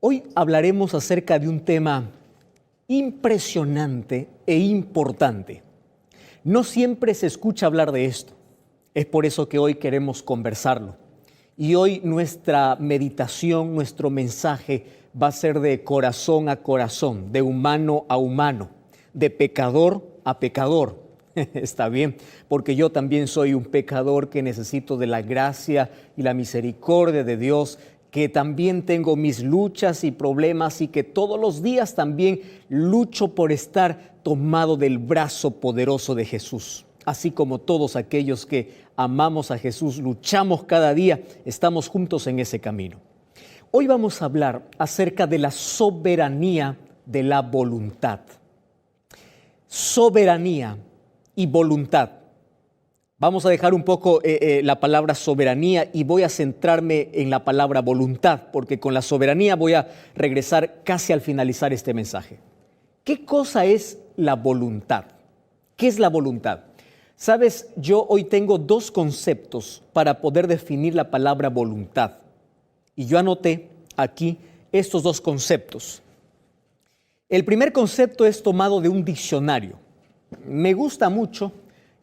Hoy hablaremos acerca de un tema impresionante e importante. No siempre se escucha hablar de esto. Es por eso que hoy queremos conversarlo. Y hoy nuestra meditación, nuestro mensaje va a ser de corazón a corazón, de humano a humano, de pecador a pecador. Está bien, porque yo también soy un pecador que necesito de la gracia y la misericordia de Dios, que también tengo mis luchas y problemas y que todos los días también lucho por estar tomado del brazo poderoso de Jesús. Así como todos aquellos que amamos a Jesús, luchamos cada día, estamos juntos en ese camino. Hoy vamos a hablar acerca de la soberanía de la voluntad. Soberanía y voluntad. Vamos a dejar un poco la palabra soberanía y voy a centrarme en la palabra voluntad, porque con la soberanía voy a regresar casi al finalizar este mensaje. ¿Qué cosa es la voluntad? ¿Qué es la voluntad? Sabes, yo hoy tengo dos conceptos para poder definir la palabra voluntad. Y yo anoté aquí estos dos conceptos. El primer concepto es tomado de un diccionario. Me gusta mucho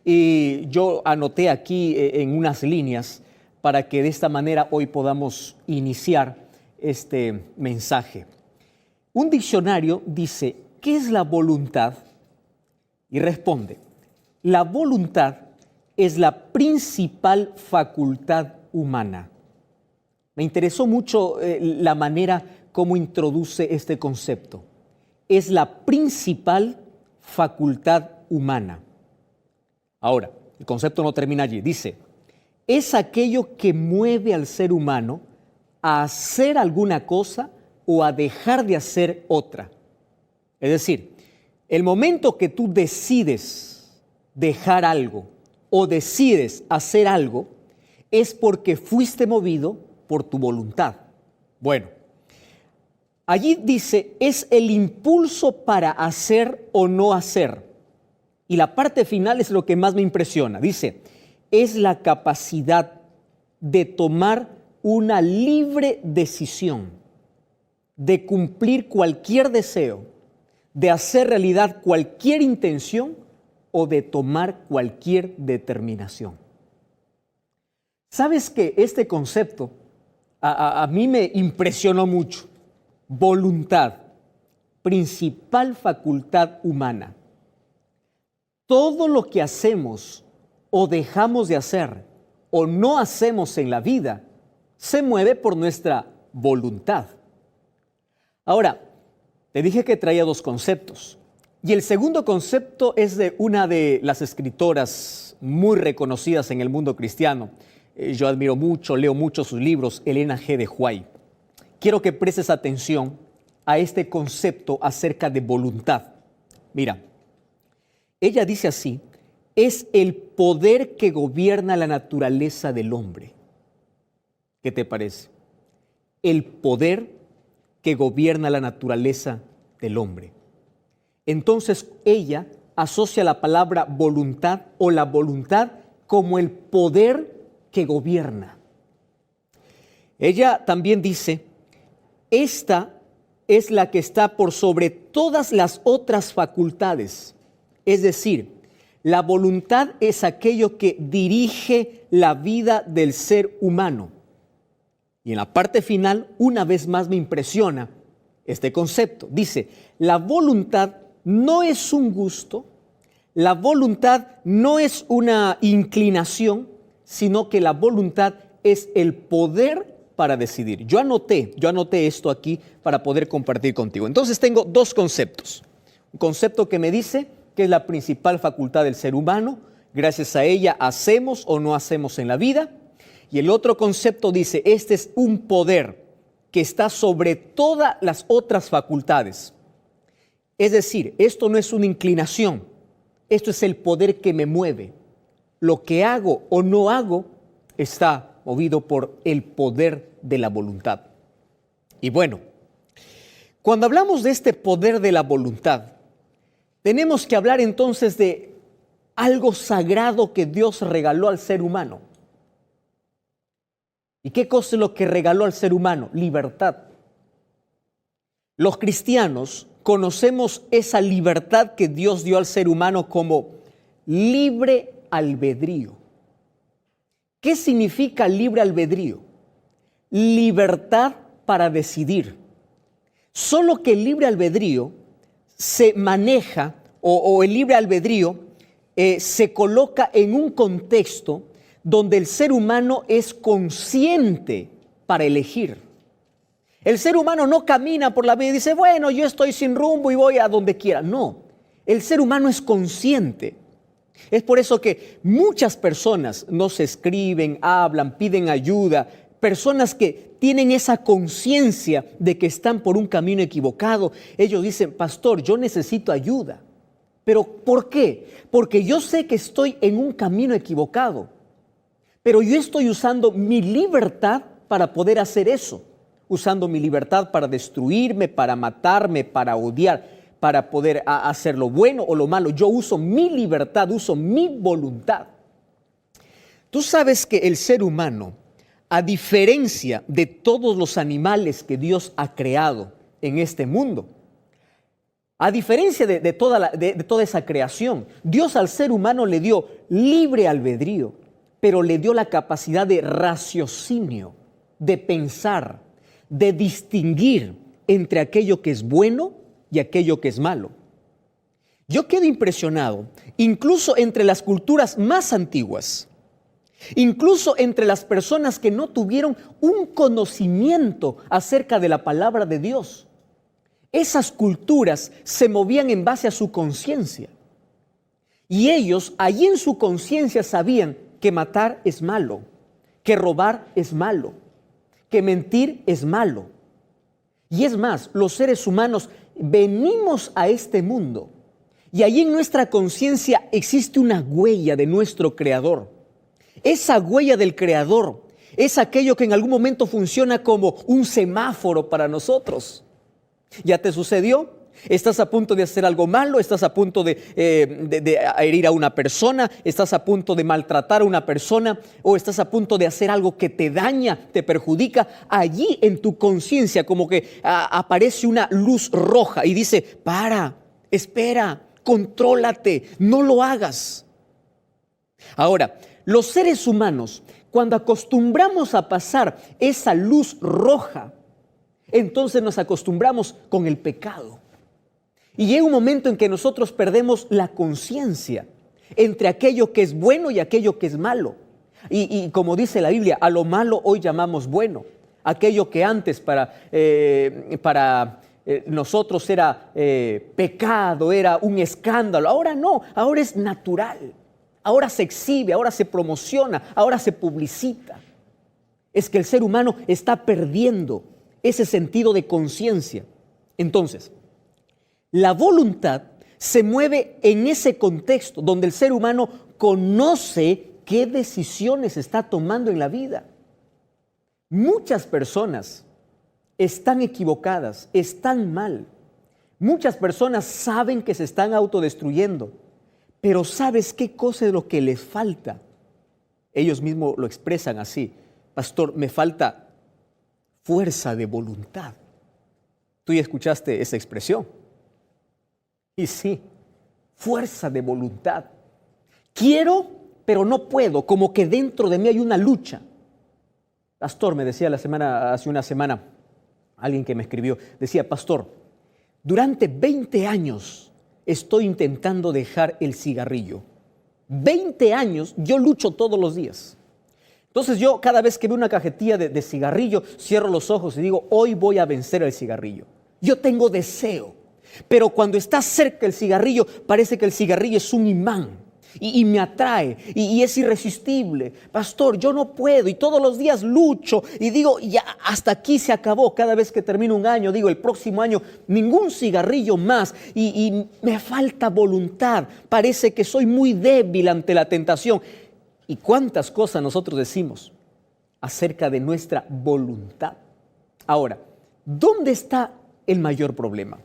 y yo anoté aquí en unas líneas para que de esta manera hoy podamos iniciar este mensaje. Un diccionario dice, ¿qué es la voluntad? Y responde, la voluntad es la principal facultad humana. Me interesó mucho la manera como introduce este concepto. Es la principal facultad humana. Ahora, el concepto no termina allí. Dice, es aquello que mueve al ser humano a hacer alguna cosa o a dejar de hacer otra. Es decir, el momento que tú decides dejar algo o decides hacer algo, es porque fuiste movido por tu voluntad. Bueno, allí dice, es el impulso para hacer o no hacer. Y la parte final es lo que más me impresiona. Dice, es la capacidad de tomar una libre decisión, de cumplir cualquier deseo, de hacer realidad cualquier intención o de tomar cualquier determinación. ¿Sabes que este concepto a mí me impresionó mucho? Voluntad, principal facultad humana. Todo lo que hacemos o dejamos de hacer o no hacemos en la vida se mueve por nuestra voluntad. Ahora, te dije que traía dos conceptos. Y el segundo concepto es de una de las escritoras muy reconocidas en el mundo cristiano. Yo admiro mucho, leo mucho sus libros, Elena G. de White. Quiero que prestes atención a este concepto acerca de voluntad. Mira, ella dice así, es el poder que gobierna la naturaleza del hombre. ¿Qué te parece? El poder que gobierna la naturaleza del hombre. Entonces ella asocia la palabra voluntad o la voluntad como el poder que gobierna. Ella también dice, esta es la que está por sobre todas las otras facultades. Es decir, la voluntad es aquello que dirige la vida del ser humano. Y en la parte final, una vez más me impresiona este concepto. Dice, la voluntad no es un gusto, la voluntad no es una inclinación, sino que la voluntad es el poder para decidir. Yo anoté esto aquí para poder compartir contigo. Entonces tengo dos conceptos. Un concepto que me dice que es la principal facultad del ser humano, gracias a ella hacemos o no hacemos en la vida. Y el otro concepto dice, este es un poder que está sobre todas las otras facultades. Es decir, esto no es una inclinación, esto es el poder que me mueve. Lo que hago o no hago está movido por el poder de la voluntad. Y bueno, cuando hablamos de este poder de la voluntad, tenemos que hablar entonces de algo sagrado que Dios regaló al ser humano. ¿Y qué cosa es lo que regaló al ser humano? Libertad. Los cristianos conocemos esa libertad que Dios dio al ser humano como libre albedrío. ¿Qué significa libre albedrío? Libertad para decidir. Solo que el libre albedrío se maneja o el libre albedrío se coloca en un contexto donde el ser humano es consciente para elegir. El ser humano no camina por la vida y dice, bueno, yo estoy sin rumbo y voy a donde quiera. No, el ser humano es consciente. Es por eso que muchas personas nos escriben, hablan, piden ayuda, personas que tienen esa conciencia de que están por un camino equivocado. Ellos dicen, pastor, yo necesito ayuda. ¿Pero por qué? Porque yo sé que estoy en un camino equivocado, pero yo estoy usando mi libertad para poder hacer eso. Usando mi libertad para destruirme, para matarme, para odiar, para poder hacer lo bueno o lo malo. Yo uso mi libertad, uso mi voluntad. Tú sabes que el ser humano, a diferencia de todos los animales que Dios ha creado en este mundo, a diferencia de toda esa creación, Dios al ser humano le dio libre albedrío, pero le dio la capacidad de raciocinio, de pensar, de distinguir entre aquello que es bueno y aquello que es malo. Yo quedo impresionado, incluso entre las culturas más antiguas, incluso entre las personas que no tuvieron un conocimiento acerca de la palabra de Dios. Esas culturas se movían en base a su conciencia. Y ellos, allí en su conciencia, sabían que matar es malo, que robar es malo, que mentir es malo. Y es más, los seres humanos venimos a este mundo y allí en nuestra conciencia existe una huella de nuestro Creador. Esa huella del Creador es aquello que en algún momento funciona como un semáforo para nosotros. ¿Ya te sucedió? Estás a punto de hacer algo malo, estás a punto de herir a una persona, estás a punto de maltratar a una persona o estás a punto de hacer algo que te daña, te perjudica. Allí en tu conciencia como que aparece una luz roja y dice, para, espera, contrólate, no lo hagas. Ahora, los seres humanos, cuando acostumbramos a pasar esa luz roja, entonces nos acostumbramos con el pecado. Y llega un momento en que nosotros perdemos la conciencia entre aquello que es bueno y aquello que es malo. Y como dice la Biblia, a lo malo hoy llamamos bueno. Aquello que antes para nosotros era pecado, era un escándalo. Ahora no, ahora es natural. Ahora se exhibe, ahora se promociona, ahora se publicita. Es que el ser humano está perdiendo ese sentido de conciencia. Entonces, la voluntad se mueve en ese contexto donde el ser humano conoce qué decisiones está tomando en la vida. Muchas personas están equivocadas, están mal. Muchas personas saben que se están autodestruyendo, pero ¿sabes qué cosa es lo que les falta? Ellos mismos lo expresan así: pastor, me falta fuerza de voluntad. Tú ya escuchaste esa expresión. Y sí, fuerza de voluntad. Quiero, pero no puedo, como que dentro de mí hay una lucha. Pastor, me decía hace una semana, alguien que me escribió, decía, pastor, durante 20 años estoy intentando dejar el cigarrillo. 20 años, yo lucho todos los días. Entonces yo cada vez que veo una cajetilla de cigarrillo, cierro los ojos y digo, hoy voy a vencer el cigarrillo. Yo tengo deseo, pero cuando está cerca el cigarrillo, parece que el cigarrillo es un imán y me atrae y es irresistible. Pastor, yo no puedo y todos los días lucho y digo, ya hasta aquí se acabó. Cada vez que termino un año, digo, el próximo año ningún cigarrillo más y me falta voluntad. Parece que soy muy débil ante la tentación. ¿Y cuántas cosas nosotros decimos acerca de nuestra voluntad? Ahora, ¿dónde está el mayor problema?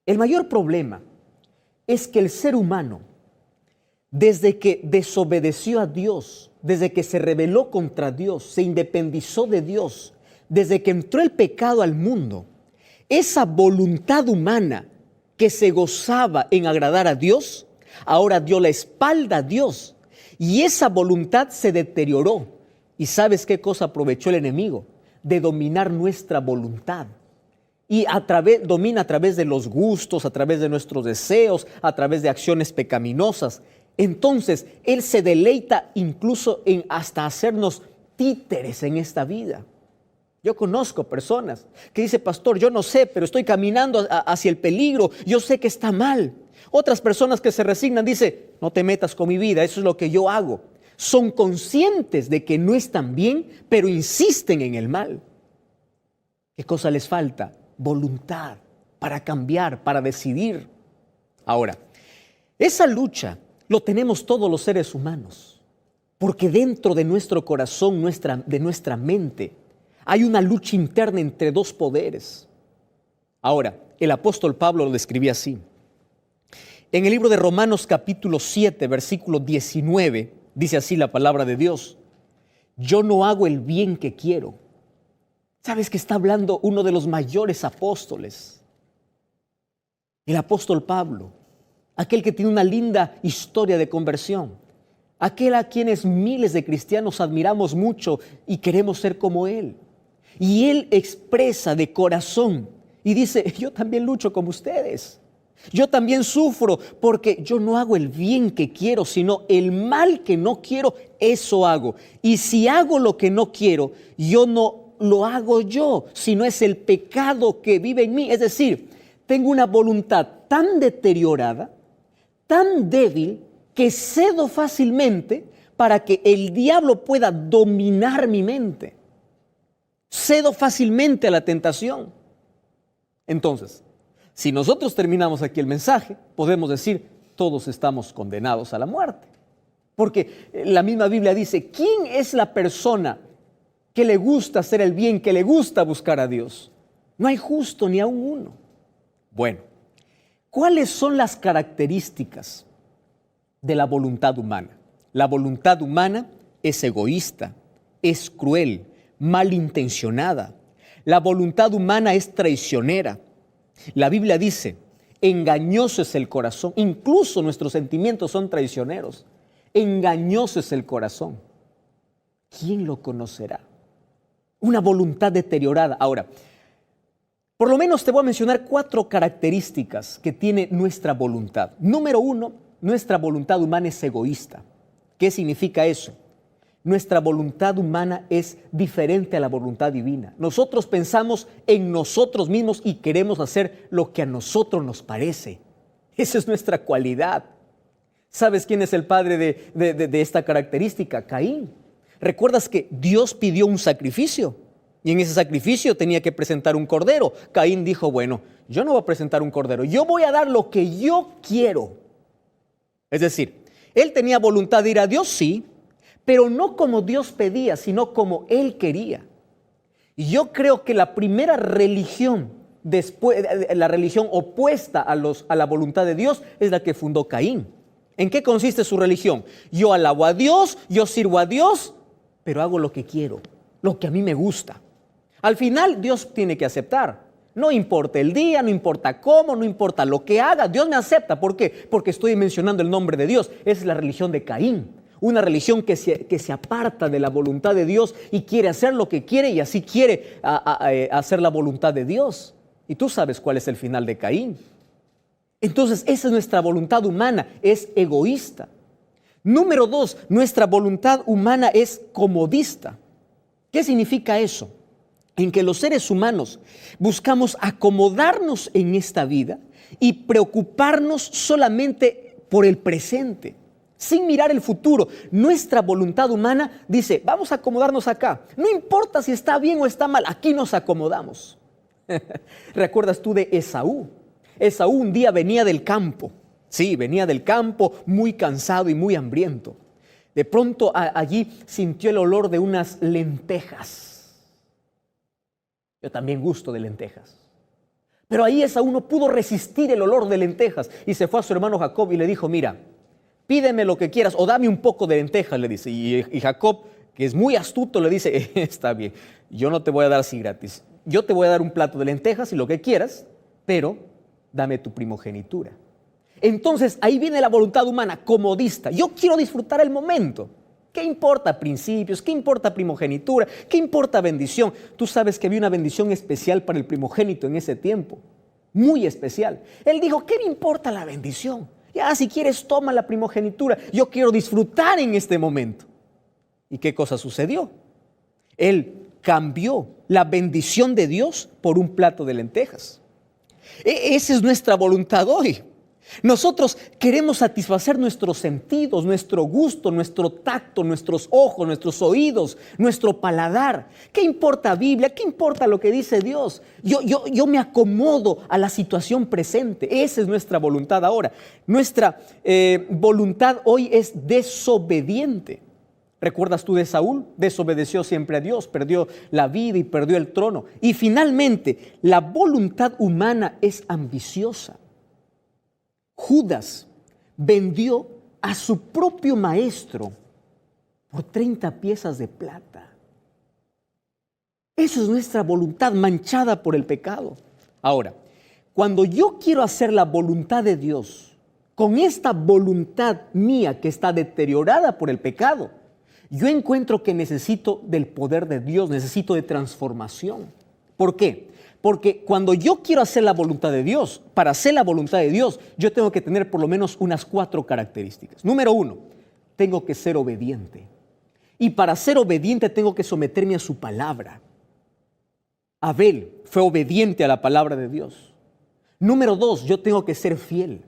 El mayor problema es que el ser humano, desde que desobedeció a Dios, desde que se rebeló contra Dios, se independizó de Dios, desde que entró el pecado al mundo, Esa voluntad humana que se gozaba en agradar a Dios, ahora dio la espalda a Dios. Y esa voluntad se deterioró. ¿Y sabes qué cosa aprovechó el enemigo? De dominar nuestra voluntad. Y domina a través de los gustos, a través de nuestros deseos, a través de acciones pecaminosas. Entonces, Él se deleita incluso en hasta hacernos títeres en esta vida. Yo conozco personas que dicen, pastor, yo no sé, pero estoy caminando hacia el peligro, yo sé que está mal. Otras personas que se resignan dicen, no te metas con mi vida, eso es lo que yo hago. Son conscientes de que no están bien, pero insisten en el mal. ¿Qué cosa les falta? Voluntad para cambiar, para decidir. Ahora, esa lucha lo tenemos todos los seres humanos, porque dentro de nuestro corazón, de nuestra mente, hay una lucha interna entre dos poderes. Ahora, el apóstol Pablo lo describía así. En el libro de Romanos capítulo 7, versículo 19, dice así la palabra de Dios: yo no hago el bien que quiero. ¿Sabes que está hablando uno de los mayores apóstoles? El apóstol Pablo, aquel que tiene una linda historia de conversión, aquel a quienes miles de cristianos admiramos mucho y queremos ser como él. Y él expresa de corazón y dice, yo también lucho como ustedes. Yo también sufro porque yo no hago el bien que quiero, sino el mal que no quiero, eso hago. Y si hago lo que no quiero, yo no lo hago yo, sino es el pecado que vive en mí. Es decir, tengo una voluntad tan deteriorada, tan débil, que cedo fácilmente para que el diablo pueda dominar mi mente. Cedo fácilmente a la tentación. Entonces, si nosotros terminamos aquí el mensaje, podemos decir, todos estamos condenados a la muerte. Porque la misma Biblia dice, ¿quién es la persona que le gusta hacer el bien, que le gusta buscar a Dios? No hay justo ni aún uno. Bueno, ¿cuáles son las características de la voluntad humana? La voluntad humana es egoísta, es cruel, malintencionada. La voluntad humana es traicionera. La Biblia dice, engañoso es el corazón. Incluso nuestros sentimientos son traicioneros. Engañoso es el corazón. ¿Quién lo conocerá? Una voluntad deteriorada. Ahora, por lo menos te voy a mencionar 4 características que tiene nuestra voluntad. Número 1, nuestra voluntad humana es egoísta. ¿Qué significa eso? Nuestra voluntad humana es diferente a la voluntad divina. Nosotros pensamos en nosotros mismos y queremos hacer lo que a nosotros nos parece. Esa es nuestra cualidad. ¿Sabes quién es el padre de esta característica? Caín. ¿Recuerdas que Dios pidió un sacrificio? Y en ese sacrificio tenía que presentar un cordero. Caín dijo, bueno, yo no voy a presentar un cordero, yo voy a dar lo que yo quiero. Es decir, él tenía voluntad de ir a Dios, sí, pero no como Dios pedía, sino como él quería. Y yo creo que la primera religión, la religión opuesta a la voluntad de Dios, es la que fundó Caín. ¿En qué consiste su religión? Yo alabo a Dios, yo sirvo a Dios, pero hago lo que quiero, lo que a mí me gusta. Al final Dios tiene que aceptar. No importa el día, no importa cómo, no importa lo que haga, Dios me acepta. ¿Por qué? Porque estoy mencionando el nombre de Dios. Esa es la religión de Caín. Una religión que se aparta de la voluntad de Dios y quiere hacer lo que quiere y así quiere hacer la voluntad de Dios. Y tú sabes cuál es el final de Caín. Entonces, esa es nuestra voluntad humana, es egoísta. Número 2, nuestra voluntad humana es comodista. ¿Qué significa eso? En que los seres humanos buscamos acomodarnos en esta vida y preocuparnos solamente por el presente, sin mirar el futuro. Nuestra voluntad humana dice, vamos a acomodarnos acá. No importa si está bien o está mal, aquí nos acomodamos. ¿Recuerdas tú de Esaú? Esaú un día venía del campo. Sí, venía del campo muy cansado y muy hambriento. De pronto allí sintió el olor de unas lentejas. Yo también gusto de lentejas. Pero ahí Esaú no pudo resistir el olor de lentejas y se fue a su hermano Jacob y le dijo, mira, pídeme lo que quieras o dame un poco de lentejas, le dice. Y Jacob, que es muy astuto, le dice, está bien, yo no te voy a dar así gratis. yo te voy a dar un plato de lentejas y lo que quieras, pero dame tu primogenitura. Entonces ahí viene la voluntad humana, comodista. Yo quiero disfrutar el momento. ¿Qué importa principios? ¿Qué importa primogenitura? ¿Qué importa bendición? Tú sabes que había una bendición especial para el primogénito en ese tiempo, muy especial. Él dijo, ¿qué me importa la bendición? Ya, si quieres, toma la primogenitura. Yo quiero disfrutar en este momento. ¿Y qué cosa sucedió? Él cambió la bendición de Dios por un plato de lentejas. Esa es nuestra voluntad hoy. Nosotros queremos satisfacer nuestros sentidos, nuestro gusto, nuestro tacto, nuestros ojos, nuestros oídos, nuestro paladar. ¿Qué importa Biblia? ¿Qué importa lo que dice Dios? Yo me acomodo a la situación presente. Esa es nuestra voluntad ahora. Nuestra voluntad hoy es desobediente. ¿Recuerdas tú de Saúl? Desobedeció siempre a Dios, perdió la vida y perdió el trono. Y finalmente, la voluntad humana es ambiciosa. Judas vendió a su propio maestro por 30 piezas de plata. Eso es nuestra voluntad manchada por el pecado. Ahora, cuando yo quiero hacer la voluntad de Dios, con esta voluntad mía que está deteriorada por el pecado, yo encuentro que necesito del poder de Dios, necesito de transformación. ¿Por qué? Porque cuando yo quiero hacer la voluntad de Dios, para hacer la voluntad de Dios, yo tengo que tener por lo menos unas 4 características. Número 1, tengo que ser obediente. Y para ser obediente tengo que someterme a su palabra. Abel fue obediente a la palabra de Dios. Número 2, yo tengo que ser fiel.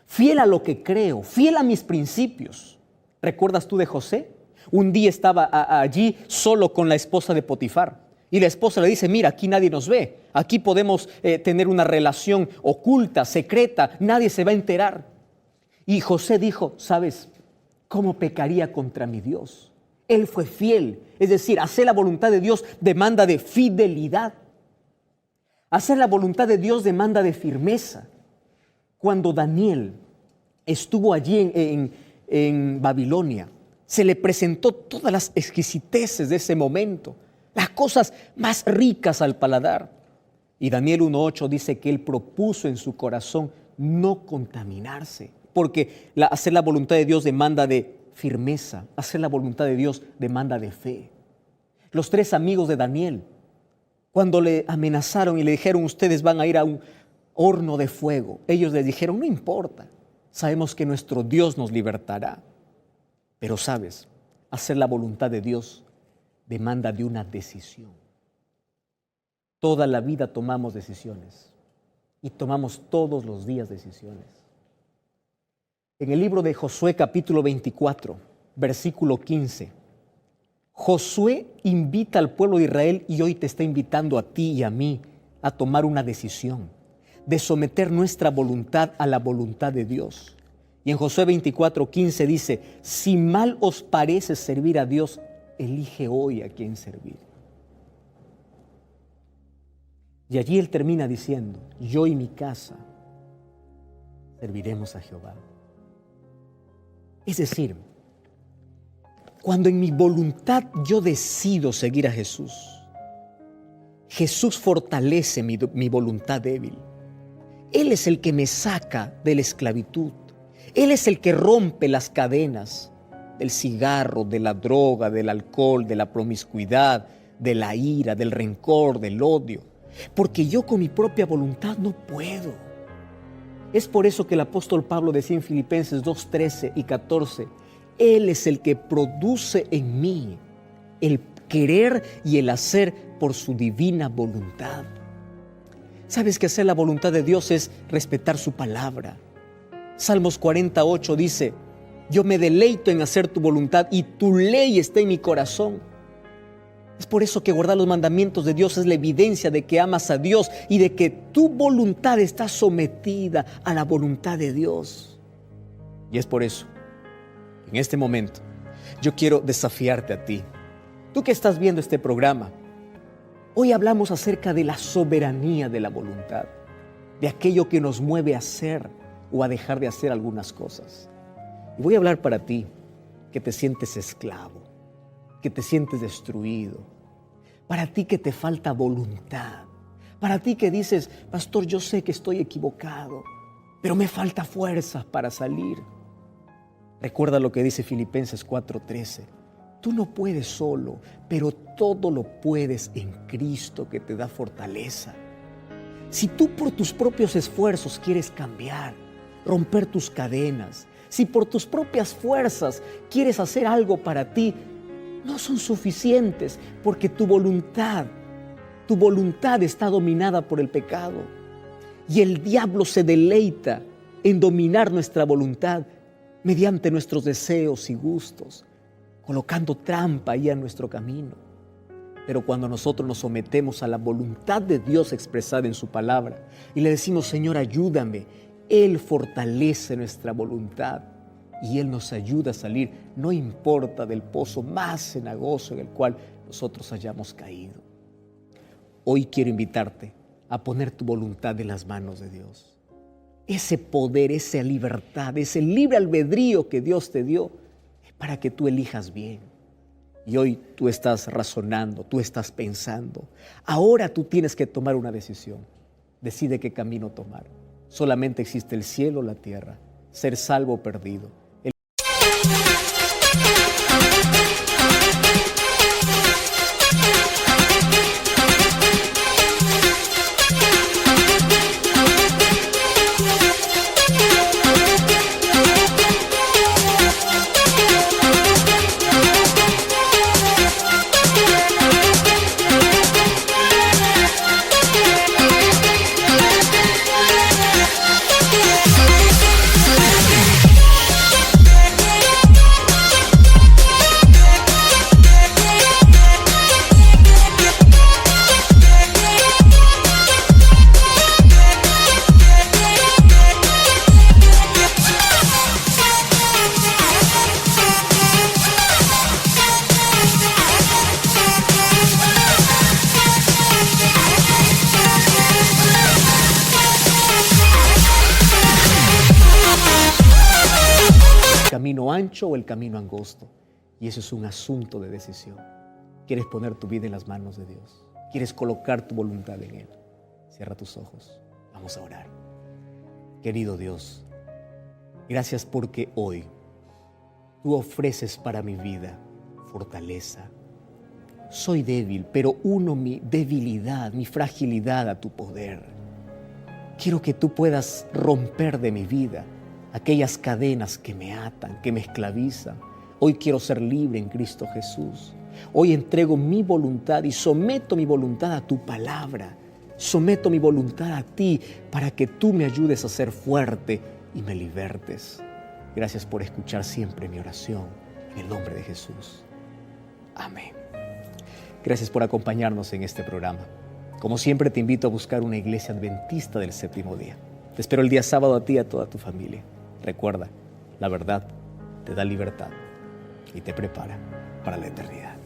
Fiel a lo que creo, fiel a mis principios. ¿Recuerdas tú de José? Un día estaba allí solo con la esposa de Potifar. Y la esposa le dice, mira, aquí nadie nos ve. Aquí podemos tener una relación oculta, secreta. Nadie se va a enterar. Y José dijo, ¿sabes cómo pecaría contra mi Dios? Él fue fiel. Es decir, hacer la voluntad de Dios demanda de fidelidad. Hacer la voluntad de Dios demanda de firmeza. Cuando Daniel estuvo allí en Babilonia, se le presentó todas las exquisiteces de ese momento, las cosas más ricas al paladar. Y Daniel 1:8 dice que él propuso en su corazón no contaminarse, porque hacer la voluntad de Dios demanda de firmeza, hacer la voluntad de Dios demanda de fe. Los 3 amigos de Daniel, cuando le amenazaron y le dijeron, ustedes van a ir a un horno de fuego, ellos les dijeron, no importa, sabemos que nuestro Dios nos libertará. Pero sabes, hacer la voluntad de Dios demanda de una decisión. Toda la vida tomamos decisiones y tomamos todos los días decisiones. En el libro de Josué capítulo 24, versículo 15, Josué invita al pueblo de Israel y hoy te está invitando a ti y a mí a tomar una decisión de someter nuestra voluntad a la voluntad de Dios. Y en Josué 24:15 dice, si mal os parece servir a Dios, elige hoy a quién servir. Y allí él termina diciendo, yo y mi casa serviremos a Jehová. Es decir, cuando en mi voluntad yo decido seguir a Jesús, Jesús fortalece mi voluntad débil. Él es el que me saca de la esclavitud. Él es el que rompe las cadenas del cigarro, de la droga, del alcohol, de la promiscuidad, de la ira, del rencor, del odio. Porque yo con mi propia voluntad no puedo. Es por eso que el apóstol Pablo decía en Filipenses 2:13 y 14, Él es el que produce en mí el querer y el hacer por su divina voluntad. ¿Sabes que hacer la voluntad de Dios es respetar su palabra? Salmos 48 dice, yo me deleito en hacer tu voluntad y tu ley está en mi corazón. Es por eso que guardar los mandamientos de Dios es la evidencia de que amas a Dios y de que tu voluntad está sometida a la voluntad de Dios. Y es por eso, en este momento, yo quiero desafiarte a ti. Tú que estás viendo este programa, hoy hablamos acerca de la soberanía de la voluntad, de aquello que nos mueve a hacer o a dejar de hacer algunas cosas. Y voy a hablar para ti que te sientes esclavo, que te sientes destruido, para ti que te falta voluntad, Para ti que dices, pastor, yo sé que estoy equivocado, pero me falta fuerzas para salir. Recuerda lo que dice Filipenses 4:13. Tú no puedes solo, pero todo lo puedes en Cristo que te da fortaleza. Si tú por tus propios esfuerzos quieres cambiar, romper tus cadenas, si por tus propias fuerzas quieres hacer algo para ti, no son suficientes porque tu voluntad está dominada por el pecado. Y el diablo se deleita en dominar nuestra voluntad mediante nuestros deseos y gustos, colocando trampa ahí en nuestro camino. Pero cuando nosotros nos sometemos a la voluntad de Dios expresada en su palabra y le decimos, Señor, ayúdame, Él fortalece nuestra voluntad y Él nos ayuda a salir, no importa del pozo más cenagoso en el cual nosotros hayamos caído. Hoy quiero invitarte a poner tu voluntad en las manos de Dios. Ese poder, esa libertad, ese libre albedrío que Dios te dio es para que tú elijas bien. Y hoy tú estás razonando, tú estás pensando. Ahora tú tienes que tomar una decisión. Decide qué camino tomar. Solamente existe el cielo o la tierra, ser salvo o perdido. Camino ancho o el camino angosto. Y eso es un asunto de decisión. ¿Quieres poner tu vida en las manos de Dios? ¿Quieres colocar tu voluntad en Él? Cierra tus ojos. Vamos a orar. Querido Dios, gracias porque hoy tú ofreces para mi vida fortaleza. Soy débil, pero uno mi debilidad, mi fragilidad a tu poder. Quiero que tú puedas romper de mi vida aquellas cadenas que me atan, que me esclavizan. Hoy quiero ser libre en Cristo Jesús. Hoy entrego mi voluntad y someto mi voluntad a tu palabra. Someto mi voluntad a ti para que tú me ayudes a ser fuerte y me libertes. Gracias por escuchar siempre mi oración. En el nombre de Jesús. Amén. Gracias por acompañarnos en este programa. Como siempre te invito a buscar una iglesia adventista del séptimo día. Te espero el día sábado a ti y a toda tu familia. Recuerda, la verdad te da libertad y te prepara para la eternidad.